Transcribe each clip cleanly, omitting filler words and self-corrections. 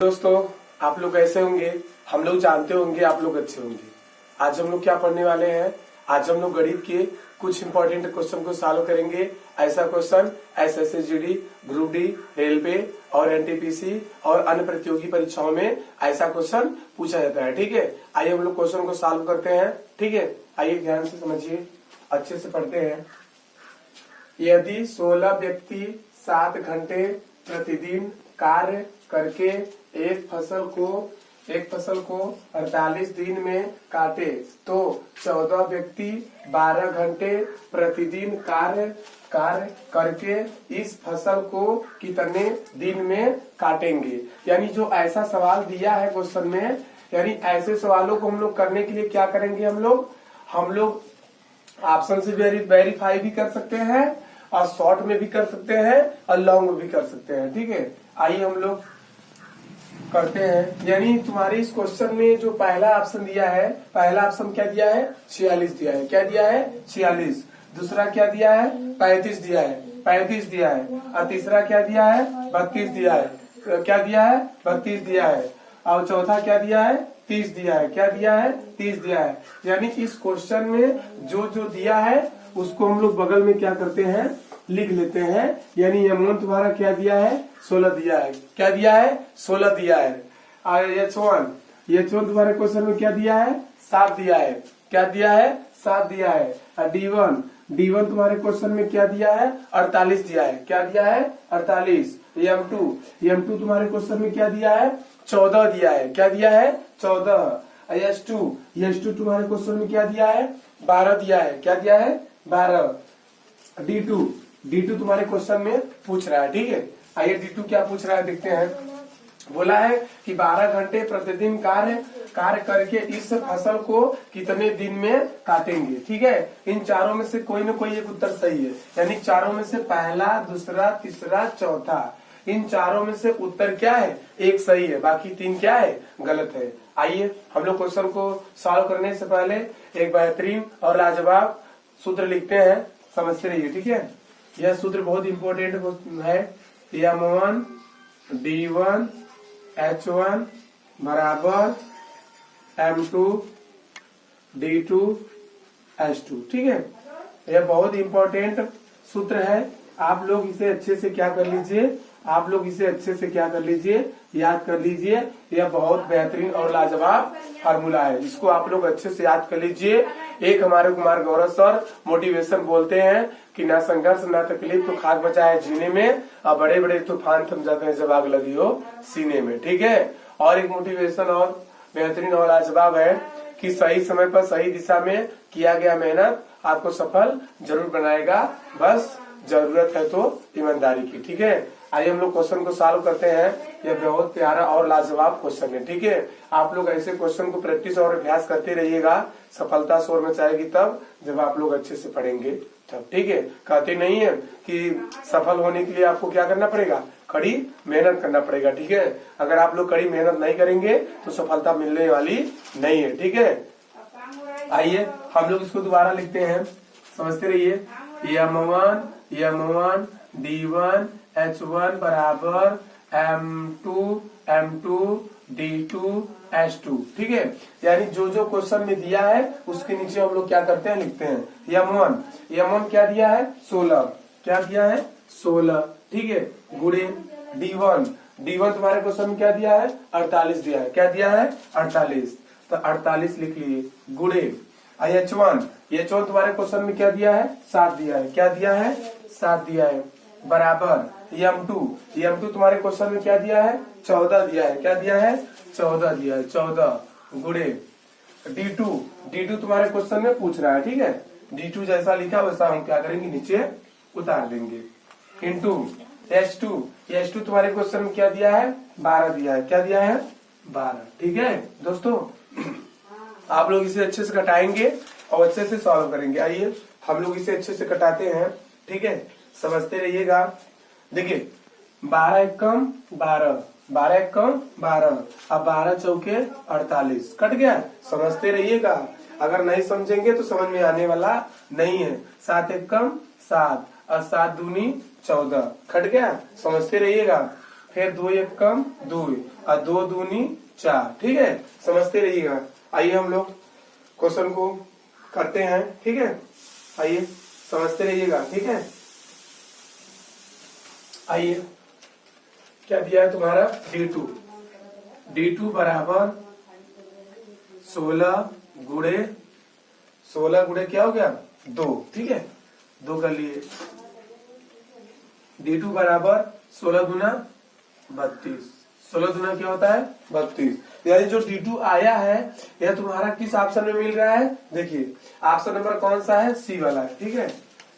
दोस्तों, आप लोग कैसे होंगे? हम लोग जानते होंगे आप लोग अच्छे होंगे। आज हम लोग क्या पढ़ने वाले हैं? आज हम लोग गणित के कुछ इंपॉर्टेंट क्वेश्चन को सॉल्व करेंगे। ऐसा question SSC, group D, railway और एनटीपीसी और अन्य प्रतियोगी परीक्षाओं में ऐसा क्वेश्चन पूछा जाता है। ठीक है, आइए हम लोग क्वेश्चन को सॉल्व करते हैं। ठीक है, आइए ध्यान से समझिए, अच्छे से पढ़ते हैं। यदि 16 व्यक्ति 7 घंटे प्रतिदिन कार्य करके एक फसल को 48 दिन में काटे तो 14 व्यक्ति 12 घंटे प्रतिदिन कार्य करके इस फसल को कितने दिन में काटेंगे। यानी जो ऐसा सवाल दिया है क्वेश्चन में, यानी ऐसे सवालों को हम लोग करने के लिए क्या करेंगे? हम लोग ऑप्शन से वेरीफाई भी कर सकते हैं और शॉर्ट में भी कर सकते हैं और लॉन्ग में भी कर सकते हैं। ठीक है, आइए हम लोग करते हैं। यानी तुम्हारे इस क्वेश्चन में जो पहला ऑप्शन दिया है, पहला ऑप्शन क्या दिया है? 46 दिया है। क्या दिया है? 46। दूसरा क्या दिया है? 35 दिया है। 35 दिया है। और तीसरा क्या दिया है? 32 दिया है। क्या दिया है? 32 दिया है। और चौथा क्या दिया है? 30 दिया है। क्या दिया है? 30 दिया है। यानी इस क्वेश्चन में जो जो दिया है उसको हम लोग बगल में क्या करते हैं? लिख लेते हैं। यानी अमाउंट तुम्हारा क्या दिया है? 16 दिया है। क्या दिया है? 16 दिया है। और H1 तुम्हारे क्वेश्चन में क्या दिया है? 7 दिया है। क्या दिया है? 7 दिया है। और D1 तुम्हारे क्वेश्चन में क्या दिया है? 48 दिया है। क्या दिया है? 48। M2 तुम्हारे क्वेश्चन में क्या दिया है? 14 दिया है। क्या दिया है? 14। H2 तुम्हारे क्वेश्चन में क्या दिया है? 12 दिया है। क्या दिया है? 12। D2 तुम्हारे क्वेश्चन में पूछ रहा है। ठीक है, आइए D2 क्या पूछ रहा है देखते हैं। बोला है कि 12 घंटे प्रतिदिन कार्य करके इस फसल को कितने दिन में काटेंगे। ठीक है, इन चारों में से कोई न कोई एक उत्तर सही है। यानी चारों में से पहला, दूसरा, तीसरा, चौथा, इन चारों में से उत्तर क्या है? एक सही है, बाकी 3 क्या है? गलत है। आइए हम लोग क्वेश्चन को सॉल्व करने से पहले एक बेहतरीन और लाजवाब सूत्र लिखते हैं, समझते रहिए। ठीक है, यह सूत्र बहुत इंपॉर्टेंट है। M1 D1 H1 बराबर M2 D2 H2। ठीक है, यह बहुत इंपॉर्टेंट सूत्र है। आप लोग इसे अच्छे से क्या कर लीजिए, याद कर लीजिए। यह बहुत बेहतरीन और लाजवाब फार्मूला है, इसको आप लोग अच्छे से याद कर लीजिए। एक हमारे कुमार गौरव सर मोटिवेशन बोलते हैं कि ना संघर्ष ना तकलीफ तो खाक बचा है जीने में, और बड़े बड़े तूफान थम जाते हैं जब आग लगी हो सीने में। ठीक है, और एक मोटिवेशन और बेहतरीन और लाजवाब है कि सही समय पर सही दिशा में किया गया मेहनत आपको सफल जरूर बनाएगा, बस जरूरत है तो ईमानदारी की। ठीक है, आइए हम लोग क्वेश्चन को सॉल्व करते हैं। यह बहुत प्यारा और लाजवाब क्वेश्चन है। ठीक है, आप लोग ऐसे क्वेश्चन को प्रैक्टिस और अभ्यास करते रहिएगा। सफलता शोर में जाएगी तब जब आप लोग अच्छे से पढ़ेंगे तब। ठीक है, कहते नहीं है कि सफल होने के लिए आपको क्या करना पड़ेगा? कड़ी मेहनत करना पड़ेगा। ठीक है, अगर आप लोग कड़ी मेहनत नहीं करेंगे तो सफलता मिलने वाली नहीं है। ठीक है, आइए हम लोग इसको दोबारा लिखते हैं, समझते रहिए। M1 D1 H1 बराबर M2 D2 H2। ठीक है, यानी जो जो क्वेश्चन में दिया है उसके नीचे हम लोग क्या करते हैं? लिखते हैं। M1 क्या दिया है? 16। क्या दिया है? 16। ठीक है, गुणे D1 तुम्हारे क्वेश्चन में क्या दिया है? 48 दिया है। क्या दिया है? 48। तो 48 लिख लिए, गुणे H1 तुम्हारे क्वेश्चन में क्या दिया है? 7 दिया है। क्या दिया है? 7 दिया है। बराबर M2 तुम्हारे क्वेश्चन में क्या दिया है? 14 दिया है। क्या दिया है? 14 दिया है। 14 गुणे D2 तुम्हारे क्वेश्चन में पूछ रहा है। ठीक है, D2 जैसा लिखा वैसा हम क्या करेंगे? नीचे उतार देंगे। इंटू H2 तुम्हारे क्वेश्चन में क्या दिया है? 12 दिया है। क्या दिया है? 12। ठीक है दोस्तों, आप लोग इसे अच्छे से कटाएंगे और अच्छे से सॉल्व करेंगे। आइए हम लोग इसे अच्छे से कटाते हैं। ठीक है, समझते रहिएगा। देखिए 12 एकम 12, 12 एकम 12, अब 12 चौके 48, कट गया। समझते रहिएगा, अगर नहीं समझेंगे तो समझ में आने वाला नहीं है। 7 एकम 7 और 7 दूनी 14, कट गया। समझते रहिएगा। फिर 2 1 कम 2 और 2 दूनी 4। ठीक है, समझते रहिएगा। आइए हम लोग क्वेश्चन को करते हैं। ठीक है, आइए समझते रहिएगा। ठीक है, आइए क्या दिया है तुम्हारा D2 बराबर 16 गुणे क्या हो गया 2। ठीक है, 2 कर लिए। D2 बराबर 16 दूना 32। 16 दूना क्या होता है 32। यानी जो D2 आया है यह तुम्हारा किस ऑप्शन में मिल रहा है, देखिए ऑप्शन नंबर कौन सा है, सी वाला है। ठीक है,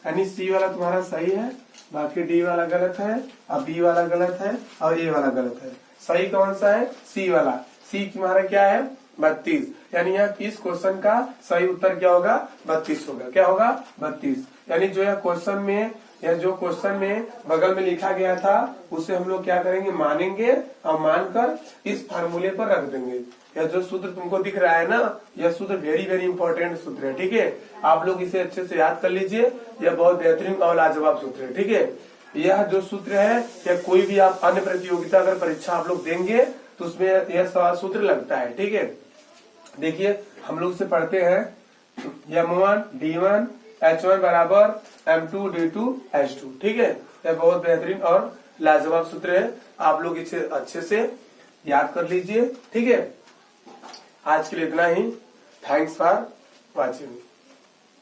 यानी सी वाला तुम्हारा सही है, बाकी डी वाला गलत है, और बी वाला गलत है, और ए वाला गलत है। सही कौन सा है, सी वाला। सी तुम्हारा क्या है 32, यानी यह इस क्वेश्चन का सही उत्तर क्या होगा 32 होगा। क्या होगा 32। यानी जो यह क्वेश्चन में या जो क्वेश्चन में बगल में लिखा गया था उसे हम लोग क्या करेंगे, मानेंगे और मानकर इस फार्मूले पर रख देंगे। यह जो सूत्र तुमको दिख रहा है ना, यह सूत्र वेरी वेरी इंपॉर्टेंट सूत्र है। ठीक है, आप लोग इसे अच्छे से याद कर लीजिए, यह बहुत बेहतरीन और लाजवाब सूत्र है। ठीक है, यह जो सूत्र है यह कोई भी आप अन्य प्रतियोगिता अगर परीक्षा आप लोग देंगे तो उसमें यह सवाल सूत्र लगता है। ठीक है, देखिए हम लोग इसे पढ़ते हैं। M1 D1 H1 बराबर M2 D2 H2। ठीक है, यह बहुत बेहतरीन और लाजवाब सूत्र है, आप लोग इसे अच्छे से याद कर लीजिए। ठीक है, आज के लिए इतना ही। Thanks for watching.